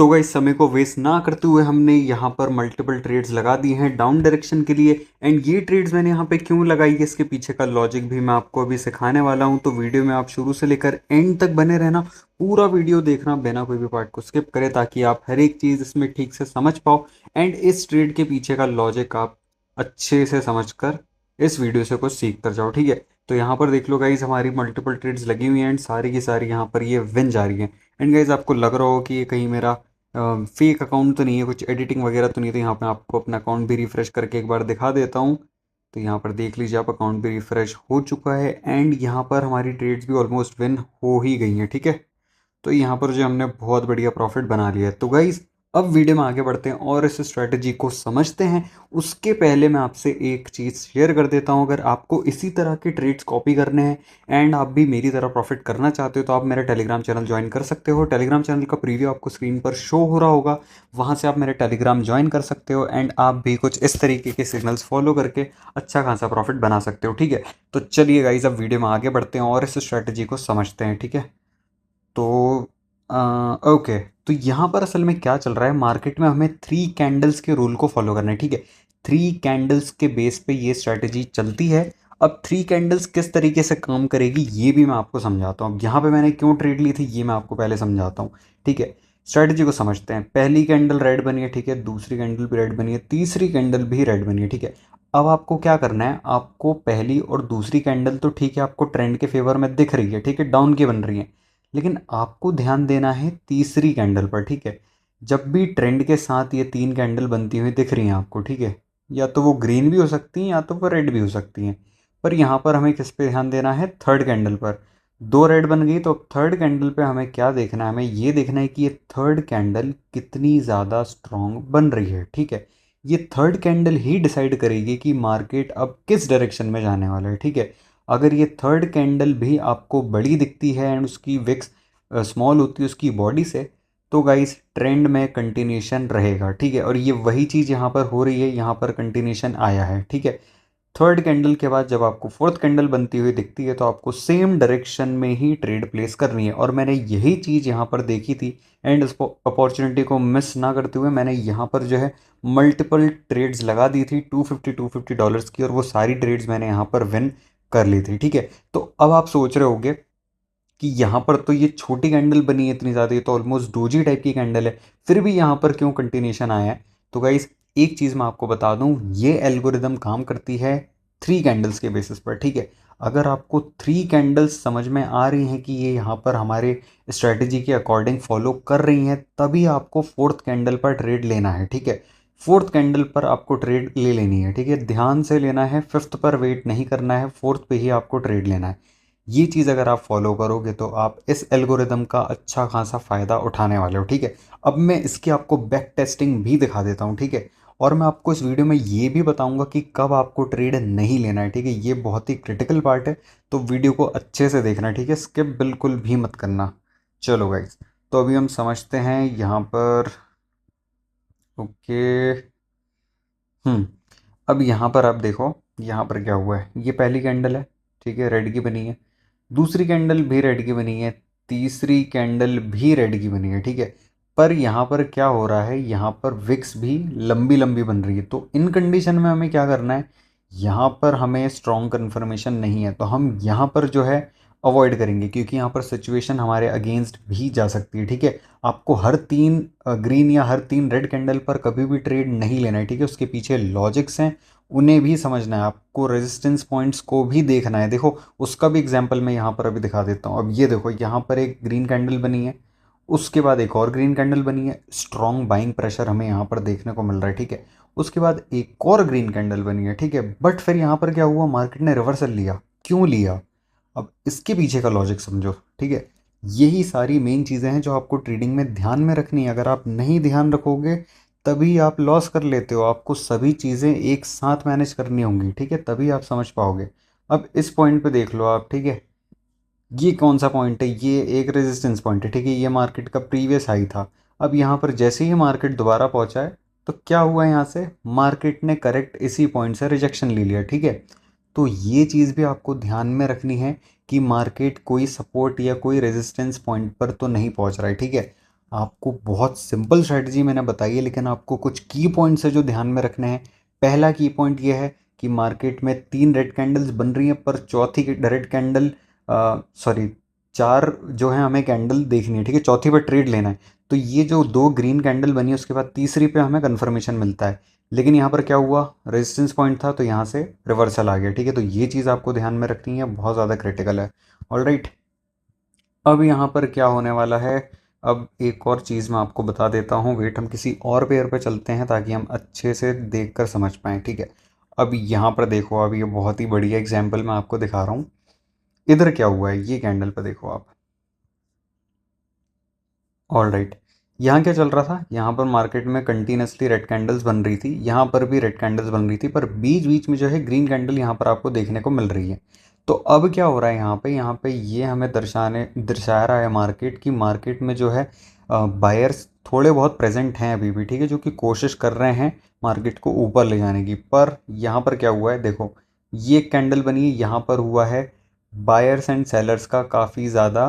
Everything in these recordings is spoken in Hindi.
तो गाइस समय को वेस्ट ना करते हुए हमने यहाँ पर मल्टीपल ट्रेड्स लगा दिए हैं डाउन डायरेक्शन के लिए। एंड ये ट्रेड्स मैंने यहाँ पे क्यों लगाई है, इसके पीछे का लॉजिक भी मैं आपको अभी सिखाने वाला हूँ। तो वीडियो में आप शुरू से लेकर एंड तक बने रहना, पूरा वीडियो देखना बिना कोई भी पार्ट को स्किप करें, ताकि आप हर एक चीज़ इसमें ठीक से समझ पाओ एंड इस ट्रेड के पीछे का लॉजिक आप अच्छे से समझ कर इस वीडियो से कुछ सीख कर जाओ। ठीक है, तो यहाँ पर देख लो गाइज, हमारी मल्टीपल ट्रेड्स लगी हुई हैं एंड सारी की सारी यहाँ पर ये विन जा रही है। एंड गाइज आपको लग रहा हो कि ये कहीं मेरा फेक अकाउंट तो नहीं है, कुछ एडिटिंग वगैरह तो नहीं है। तो यहाँ पे आपको अपना अकाउंट भी रिफ्रेश करके एक बार दिखा देता हूँ। तो यहाँ पर देख लीजिए, आप अकाउंट भी रिफ्रेश हो चुका है एंड यहाँ पर हमारी ट्रेड्स भी ऑलमोस्ट विन हो ही गई हैं। ठीक है, तो यहाँ पर जो हमने बहुत बढ़िया प्रॉफिट बना लिया है। तो गाइज अब वीडियो में आगे बढ़ते हैं और इस स्ट्रैटेजी को समझते हैं। उसके पहले मैं आपसे एक चीज़ शेयर कर देता हूँ, अगर आपको इसी तरह के ट्रेड्स कॉपी करने हैं एंड आप भी मेरी तरह प्रॉफिट करना चाहते हो तो आप मेरा टेलीग्राम चैनल ज्वाइन कर सकते हो। टेलीग्राम चैनल का प्रीव्यू आपको स्क्रीन पर शो हो रहा होगा, वहाँ से आप मेरे टेलीग्राम ज्वाइन कर सकते हो एंड आप भी कुछ इस तरीके के सिग्नल्स फॉलो करके अच्छा खासा प्रॉफिट बना सकते हो। ठीक है, तो चलिए गाइज अब वीडियो में आगे बढ़ते हैं और इस स्ट्रैटेजी को समझते हैं। ठीक है, तो ओके, तो यहाँ पर असल में क्या चल रहा है, मार्केट में हमें 3 कैंडल्स के रूल को फॉलो करना है। ठीक है, 3 कैंडल्स के बेस पे ये स्ट्रैटेजी चलती है। अब 3 कैंडल्स किस तरीके से काम करेगी ये भी मैं आपको समझाता हूँ। अब यहाँ पे मैंने क्यों ट्रेड ली थी ये मैं आपको पहले समझाता हूँ। ठीक है, स्ट्रैटेजी को समझते हैं। पहली कैंडल रेड बनी है, ठीक है, दूसरी कैंडल भी रेड बनी है, तीसरी कैंडल भी रेड बनी है। ठीक है, अब आपको क्या करना है, आपको पहली और दूसरी कैंडल तो ठीक है आपको ट्रेंड के फेवर में दिख रही है, ठीक है, डाउन की बन रही है, लेकिन आपको ध्यान देना है तीसरी कैंडल पर। ठीक है, जब भी ट्रेंड के साथ ये 3 कैंडल बनती हुई दिख रही हैं आपको, ठीक है, या तो वो ग्रीन भी हो सकती हैं या तो वो रेड भी हो सकती हैं, पर यहाँ पर हमें किस पे ध्यान देना है, थर्ड कैंडल पर। दो रेड बन गई तो थर्ड कैंडल पे हमें क्या देखना है, हमें ये देखना है कि ये थर्ड कैंडल कितनी ज़्यादा स्ट्रांग बन रही है। ठीक है, ये थर्ड कैंडल ही डिसाइड करेगी कि मार्केट अब किस डायरेक्शन में जाने वाला है। ठीक है, अगर ये थर्ड कैंडल भी आपको बड़ी दिखती है एंड उसकी विक्स स्मॉल होती है उसकी बॉडी से, तो गाइस ट्रेंड में कंटिन्यूशन रहेगा। ठीक है, और ये वही चीज़ यहाँ पर हो रही है, यहाँ पर कंटिन्यूशन आया है। ठीक है, थर्ड कैंडल के बाद जब आपको फोर्थ कैंडल बनती हुई दिखती है तो आपको सेम डायरेक्शन में ही ट्रेड प्लेस करनी है। और मैंने यही चीज़ यहाँ पर देखी थी एंड उस अपॉर्चुनिटी को मिस ना करते हुए मैंने यहाँ पर जो है मल्टीपल ट्रेड्स लगा दी थी $250 की, और वो सारी ट्रेड्स मैंने यहाँ पर विन कर ली थी। ठीक है, तो अब आप सोच रहे होगे कि यहाँ पर तो ये छोटी कैंडल बनी है इतनी ज़्यादा, ये तो ऑलमोस्ट डोजी टाइप की कैंडल है, फिर भी यहाँ पर क्यों कंटिन्यूशन आया है। तो गाइस एक चीज़ मैं आपको बता दूँ, ये एल्गोरिदम काम करती है 3 कैंडल्स के बेसिस पर। ठीक है, अगर आपको 3 कैंडल्स समझ में आ रही हैं कि ये यहाँ पर हमारे स्ट्रेटजी के अकॉर्डिंग फॉलो कर रही हैं, तभी आपको फोर्थ कैंडल पर ट्रेड लेना है। ठीक है, फोर्थ कैंडल पर आपको ट्रेड ले लेनी है। ठीक है, ध्यान से लेना है, फिफ्थ पर वेट नहीं करना है, फोर्थ पे ही आपको ट्रेड लेना है। ये चीज़ अगर आप फॉलो करोगे तो आप इस एल्गोरिदम का अच्छा खासा फ़ायदा उठाने वाले हो। ठीक है, अब मैं इसकी आपको बैक टेस्टिंग भी दिखा देता हूँ। ठीक है, और मैं आपको इस वीडियो में ये भी बताऊंगा कि कब आपको ट्रेड नहीं लेना है। ठीक है, ये बहुत ही क्रिटिकल पार्ट है, तो वीडियो को अच्छे से देखना। ठीक है, स्किप बिल्कुल भी मत करना। चलो गाइज, तो अभी हम समझते हैं यहाँ पर। ओके, अब यहाँ पर आप देखो, यहाँ पर क्या हुआ है, ये पहली कैंडल है, ठीक है, रेड की बनी है, दूसरी कैंडल भी रेड की बनी है, तीसरी कैंडल भी रेड की बनी है। ठीक है, पर यहाँ पर क्या हो रहा है, यहाँ पर विक्स भी लंबी लंबी बन रही है। तो इन कंडीशन में हमें क्या करना है, यहाँ पर हमें स्ट्रॉन्ग कन्फर्मेशन नहीं है तो हम यहाँ पर जो है अवॉइड करेंगे, क्योंकि यहाँ पर सिचुएशन हमारे अगेंस्ट भी जा सकती है। ठीक है, आपको हर 3 ग्रीन या हर 3 रेड कैंडल पर कभी भी ट्रेड नहीं लेना है। ठीक है, उसके पीछे लॉजिक्स हैं, उन्हें भी समझना है, आपको रेजिस्टेंस पॉइंट्स को भी देखना है। देखो उसका भी एग्जांपल मैं यहाँ पर अभी दिखा देता हूँ। अब ये देखो, यहाँ पर एक ग्रीन कैंडल बनी है, उसके बाद एक और ग्रीन कैंडल बनी है, स्ट्रॉन्ग बाइंग प्रेशर हमें यहाँ पर देखने को मिल रहा है। ठीक है, उसके बाद एक और ग्रीन कैंडल बनी है। ठीक है, बट फिर यहाँ पर क्या हुआ, मार्केट ने रिवर्सल लिया। क्यों लिया, अब इसके पीछे का लॉजिक समझो। ठीक है, यही सारी मेन चीज़ें हैं जो आपको ट्रेडिंग में ध्यान में रखनी है। अगर आप नहीं ध्यान रखोगे तभी आप लॉस कर लेते हो, आपको सभी चीज़ें एक साथ मैनेज करनी होंगी। ठीक है, तभी आप समझ पाओगे। अब इस पॉइंट पे देख लो आप। ठीक है, ये कौन सा पॉइंट है, ये एक रेजिस्टेंस पॉइंट है। ठीक है, ये मार्केट का प्रीवियस हाई था। अब यहाँ पर जैसे ही मार्केट दोबारा पहुँचा है तो क्या हुआ, यहाँ से मार्केट ने करेक्ट इसी पॉइंट से रिजेक्शन ले लिया। ठीक है, तो ये चीज़ भी आपको ध्यान में रखनी है कि मार्केट कोई सपोर्ट या कोई रेजिस्टेंस पॉइंट पर तो नहीं पहुँच रहा है। ठीक है, आपको बहुत सिंपल स्ट्रेटजी मैंने बताई है, लेकिन आपको कुछ की पॉइंट्स है जो ध्यान में रखने हैं। पहला की पॉइंट ये है कि मार्केट में 3 रेड कैंडल्स बन रही हैं, पर चौथी रेड कैंडल, सॉरी, 4 जो है हमें कैंडल देखनी है, ठीक है, चौथी पर ट्रेड लेना है। तो ये जो 2 ग्रीन कैंडल बनी है उसके बाद तीसरी पे हमें कन्फर्मेशन मिलता है, लेकिन यहाँ पर क्या हुआ, रेजिस्टेंस पॉइंट था तो यहाँ से रिवर्सल आ गया, ठीक है। तो ये चीज़ आपको ध्यान में रखनी है, बहुत ज़्यादा क्रिटिकल है। ऑलराइट, अब यहाँ पर क्या होने वाला है, अब एक और चीज़ मैं आपको बता देता हूँ। वेट, हम किसी और पेयर पे चलते हैं ताकि हम अच्छे से देख कर समझ पाएँ, ठीक है। अब यहाँ पर देखो, अब ये बहुत ही बढ़िया एग्जाम्पल मैं आपको दिखा रहा हूँ। इधर क्या हुआ है, ये कैंडल पे देखो आप। ऑल राइट, यहाँ क्या चल रहा था, यहाँ पर मार्केट में कंटिन्यूसली रेड कैंडल्स बन रही थी, यहाँ पर भी रेड कैंडल्स बन रही थी, पर बीच बीच में जो है ग्रीन कैंडल यहाँ पर आपको देखने को मिल रही है। तो अब क्या हो रहा है यहाँ पे ये हमें दर्शा रहा है मार्केट की, मार्केट में जो है बायर्स थोड़े बहुत प्रेजेंट हैं अभी भी, ठीक है, जो कि कोशिश कर रहे हैं मार्केट को ऊपर ले जाने की। पर यहाँ पर क्या हुआ है देखो, ये कैंडल बनी है, यहाँ पर हुआ है बायर्स एंड सेलर्स का काफ़ी ज़्यादा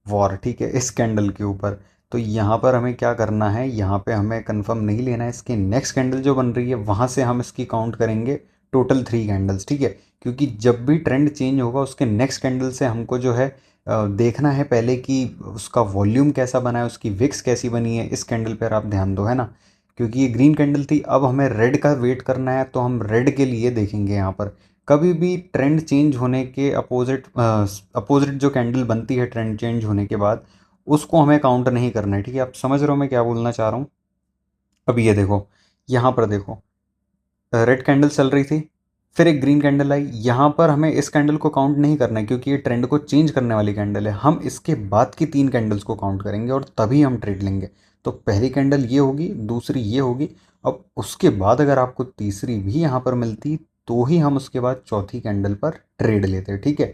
वॉर, ठीक है, इस कैंडल के ऊपर। तो यहाँ पर हमें क्या करना है, यहाँ पे हमें कंफर्म नहीं लेना है, इसकी नेक्स्ट कैंडल जो बन रही है वहाँ से हम इसकी काउंट करेंगे टोटल 3 कैंडल्स, ठीक है। क्योंकि जब भी ट्रेंड चेंज होगा उसके नेक्स्ट कैंडल से हमको जो है देखना है पहले कि उसका वॉल्यूम कैसा बना है, उसकी विक्स कैसी बनी है। इस कैंडल पर आप ध्यान दो, है ना, क्योंकि ये ग्रीन कैंडल थी, अब हमें रेड का वेट करना है, तो हम रेड के लिए देखेंगे यहाँ पर। कभी भी ट्रेंड चेंज होने के अपोजिट अपोजिट जो कैंडल बनती है ट्रेंड चेंज होने के बाद, उसको हमें काउंट नहीं करना है, ठीक है। आप समझ रहे हो मैं क्या बोलना चाह रहा हूँ। अब ये देखो, यहाँ पर देखो, रेड कैंडल चल रही थी, फिर एक ग्रीन कैंडल आई, यहाँ पर हमें इस कैंडल को काउंट नहीं करना है क्योंकि ये ट्रेंड को चेंज करने वाली कैंडल है। हम इसके बाद की 3 कैंडल्स को काउंट करेंगे और तभी हम ट्रेड लेंगे। तो पहली कैंडल ये होगी, दूसरी ये होगी, अब उसके बाद अगर आपको तीसरी भी यहाँ पर मिलती तो ही हम उसके बाद चौथी कैंडल पर ट्रेड लेते हैं, ठीक है।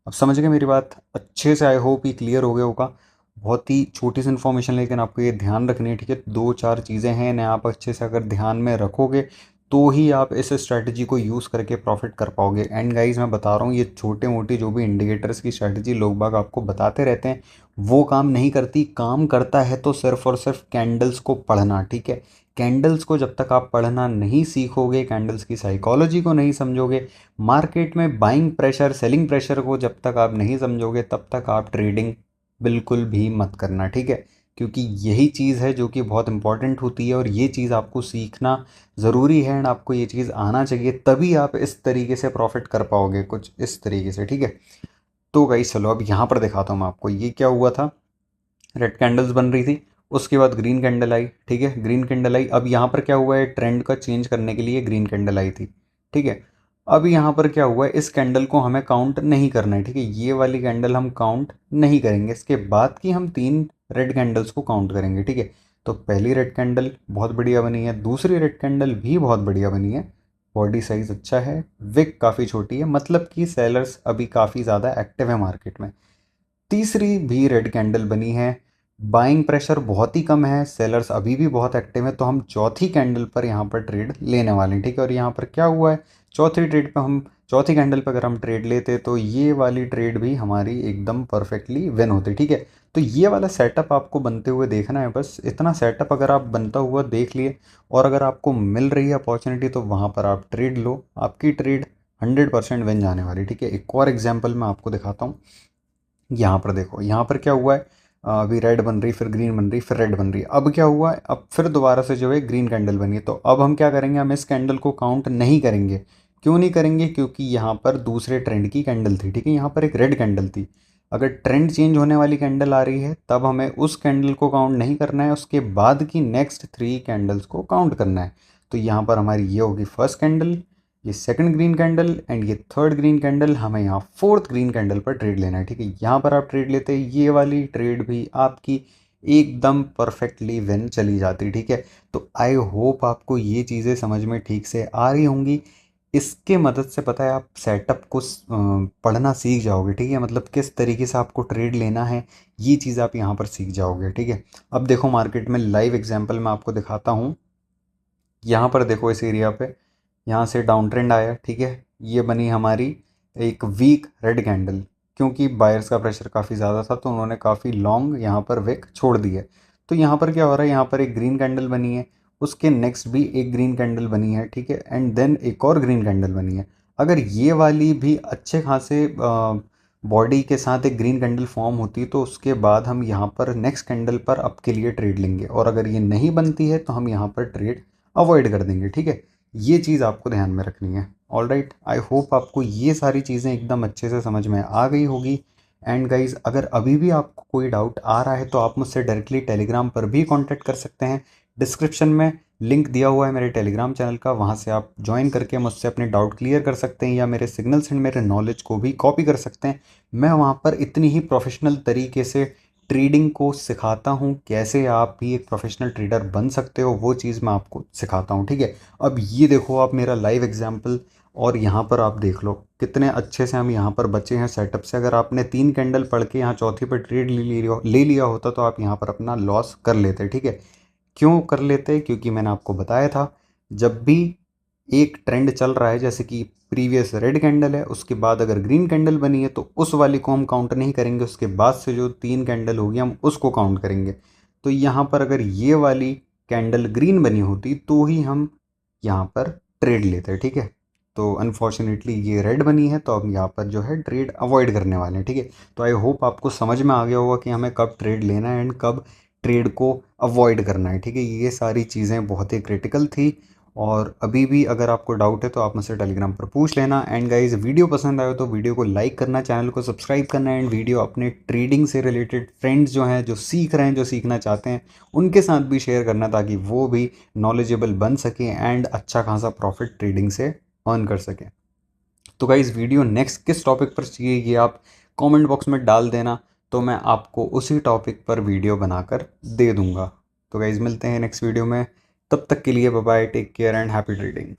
अब समझ गए मेरी बात अच्छे से, आई होप ये क्लियर हो गया होगा। बहुत ही छोटी सी इन्फॉर्मेशन, लेकिन आपको ये ध्यान रखनी है, ठीक है। 2-4 चीज़ें हैं इन्हें आप अच्छे से अगर ध्यान में रखोगे तो ही आप इस स्ट्रैटेजी को यूज़ करके प्रॉफिट कर पाओगे। एंड गाइज मैं बता रहा हूँ, ये छोटे मोटे जो भी इंडिकेटर्स की स्ट्रैटेजी लोग बाग आपको बताते रहते हैं वो काम नहीं करती। काम करता है तो सिर्फ और सिर्फ कैंडल्स को पढ़ना, ठीक है। कैंडल्स को जब तक आप पढ़ना नहीं सीखोगे, कैंडल्स की साइकोलॉजी को नहीं समझोगे, मार्केट में बाइंग प्रेशर सेलिंग प्रेशर को जब तक आप नहीं समझोगे, तब तक आप ट्रेडिंग बिल्कुल भी मत करना, ठीक है। क्योंकि यही चीज़ है जो कि बहुत इंपॉर्टेंट होती है और ये चीज़ आपको सीखना ज़रूरी है एंड आपको ये चीज़ आना चाहिए, तभी आप इस तरीके से प्रॉफिट कर पाओगे, कुछ इस तरीके से, ठीक है। तो गाइस चलो अब यहाँ पर दिखाता हूँ मैं आपको ये क्या हुआ था। रेड कैंडल्स बन रही थी, उसके बाद ग्रीन कैंडल आई, ठीक है, ग्रीन कैंडल आई। अब यहाँ पर क्या हुआ है, ट्रेंड का चेंज करने के लिए ग्रीन कैंडल आई थी, ठीक है। अब यहाँ पर क्या हुआ है, इस कैंडल को हमें काउंट नहीं करना है, ठीक है, ये वाली कैंडल हम काउंट नहीं करेंगे, इसके बाद की हम 3 रेड कैंडल्स को काउंट करेंगे, ठीक है। तो पहली रेड कैंडल बहुत बढ़िया बनी है, दूसरी रेड कैंडल भी बहुत बढ़िया बनी है, बॉडी साइज अच्छा है, विक काफ़ी छोटी है, मतलब कि सेलर्स अभी काफ़ी ज़्यादा एक्टिव है मार्केट में। तीसरी भी रेड कैंडल बनी है, बाइंग प्रेशर बहुत ही कम है, सेलर्स अभी भी बहुत एक्टिव है, तो हम चौथी कैंडल पर यहाँ पर ट्रेड लेने वाले हैं, ठीक है। और यहाँ पर क्या हुआ है, चौथी कैंडल पर अगर हम ट्रेड लेते तो ये वाली ट्रेड भी हमारी एकदम परफेक्टली विन होती, ठीक है। तो ये वाला सेटअप आपको बनते हुए देखना है, बस इतना सेटअप अगर आप बनता हुआ देख लिए और अगर आपको मिल रही है अपॉर्चुनिटी तो वहाँ पर आप ट्रेड लो, आपकी ट्रेड 100% विन जाने वाली, ठीक है। एक और एग्जाम्पल मैं आपको दिखाता हूँ। यहाँ पर देखो, यहाँ पर क्या हुआ है, अभी रेड बन रही, फिर ग्रीन बन रही, फिर रेड बन रही है। अब क्या हुआ है, अब फिर दोबारा से जो है ग्रीन कैंडल बनी है। तो अब हम क्या करेंगे, हम इस कैंडल को काउंट नहीं करेंगे। क्यों नहीं करेंगे, क्योंकि यहाँ पर दूसरे ट्रेंड की कैंडल थी, ठीक है, यहाँ पर एक रेड कैंडल थी। अगर ट्रेंड चेंज होने वाली कैंडल आ रही है तब हमें उस कैंडल को काउंट नहीं करना है, उसके बाद की नेक्स्ट 3 कैंडल्स को काउंट करना है। तो यहाँ पर हमारी ये होगी फर्स्ट कैंडल, ये सेकंड ग्रीन कैंडल एंड ये थर्ड ग्रीन कैंडल, हमें यहाँ फोर्थ ग्रीन कैंडल पर ट्रेड लेना है, ठीक है। यहाँ पर आप ट्रेड लेते हैं, ये वाली ट्रेड भी आपकी एकदम परफेक्टली विन चली जाती, ठीक है। तो आई होप आपको ये चीज़ें समझ में ठीक से आ रही होंगी। इसके मदद से पता है आप सेटअप को पढ़ना सीख जाओगे, ठीक है, मतलब किस तरीके से आपको ट्रेड लेना है ये चीज़ आप यहाँ पर सीख जाओगे, ठीक है। अब देखो मार्केट में लाइव एग्जाम्पल मैं आपको दिखाता हूँ। यहाँ पर देखो इस एरिया पे, यहाँ से डाउन ट्रेंड आया, ठीक है, ये बनी हमारी एक वीक रेड कैंडल, क्योंकि बायर्स का प्रेशर काफ़ी ज़्यादा था तो उन्होंने काफ़ी लॉन्ग यहाँ पर विक छोड़ दी है। तो यहाँ पर क्या हो रहा है, यहाँ पर एक ग्रीन कैंडल बनी है, उसके नेक्स्ट भी एक ग्रीन कैंडल बनी है, ठीक है, एंड देन एक और ग्रीन कैंडल बनी है। अगर ये वाली भी अच्छे खासे बॉडी के साथ एक ग्रीन कैंडल फॉर्म होती है तो उसके बाद हम यहाँ पर नेक्स्ट कैंडल पर अप के लिए ट्रेड लेंगे, और अगर ये नहीं बनती है तो हम यहाँ पर ट्रेड अवॉइड कर देंगे, ठीक है। ये चीज़ आपको ध्यान में रखनी है। ऑल राइट, आई होप आपको ये सारी चीज़ें एकदम अच्छे से समझ में आ गई होगी। एंड गाइज, अगर अभी भी आपको कोई डाउट आ रहा है तो आप मुझसे डायरेक्टली टेलीग्राम पर भी कांटेक्ट कर सकते हैं। डिस्क्रिप्शन में लिंक दिया हुआ है मेरे टेलीग्राम चैनल का, वहाँ से आप ज्वाइन करके मुझसे अपने डाउट क्लियर कर सकते हैं, या मेरे सिग्नल्स एंड मेरे नॉलेज को भी कॉपी कर सकते हैं। मैं वहाँ पर इतनी ही प्रोफेशनल तरीके से ट्रेडिंग को सिखाता हूँ, कैसे आप भी एक प्रोफेशनल ट्रेडर बन सकते हो वो चीज़ मैं आपको सिखाता हूँ, ठीक है। अब ये देखो आप मेरा लाइव एग्जाम्पल, और यहाँ पर आप देख लो कितने अच्छे से हम यहाँ पर बचे हैं सेटअप से। अगर आपने 3 कैंडल पढ़ के यहाँ चौथी पर ट्रेड ले लिया होता तो आप यहाँ पर अपना लॉस कर लेते, ठीक है। क्यों कर लेते? क्योंकि मैंने आपको बताया था, जब भी एक ट्रेंड चल रहा है, जैसे कि प्रीवियस रेड कैंडल है, उसके बाद अगर ग्रीन कैंडल बनी है तो उस वाली को हम काउंट नहीं करेंगे, उसके बाद से जो 3 कैंडल होगी हम उसको काउंट करेंगे। तो यहाँ पर अगर ये वाली कैंडल ग्रीन बनी होती तो ही हम यहाँ पर ट्रेड लेते, ठीक है। तो अनफॉर्चुनेटली ये रेड बनी है, तो अब यहाँ पर जो है ट्रेड अवॉइड करने वाले हैं, ठीक है। तो आई होप आपको समझ में आ गया होगा कि हमें कब ट्रेड लेना है एंड कब ट्रेड को अवॉइड करना है, ठीक है। ये सारी चीज़ें बहुत ही क्रिटिकल थी, और अभी भी अगर आपको डाउट है तो आप मुझसे टेलीग्राम पर पूछ लेना। एंड गाइज, वीडियो पसंद आए तो वीडियो को लाइक करना, चैनल को सब्सक्राइब करना, एंड वीडियो अपने ट्रेडिंग से रिलेटेड फ्रेंड्स जो हैं, जो सीख रहे हैं, जो सीखना चाहते हैं, उनके साथ भी शेयर करना, ताकि वो भी नॉलेजेबल बन सकें एंड अच्छा खासा प्रॉफिट ट्रेडिंग से अर्न कर सकें। तो गाइज, वीडियो नेक्स्ट किस टॉपिक पर चाहिए ये आप कमेंट बॉक्स में डाल देना, तो मैं आपको उसी टॉपिक पर वीडियो बनाकर दे दूंगा। तो गाइज, मिलते हैं नेक्स्ट वीडियो में, तब तक के लिए bye bye, take care and happy trading.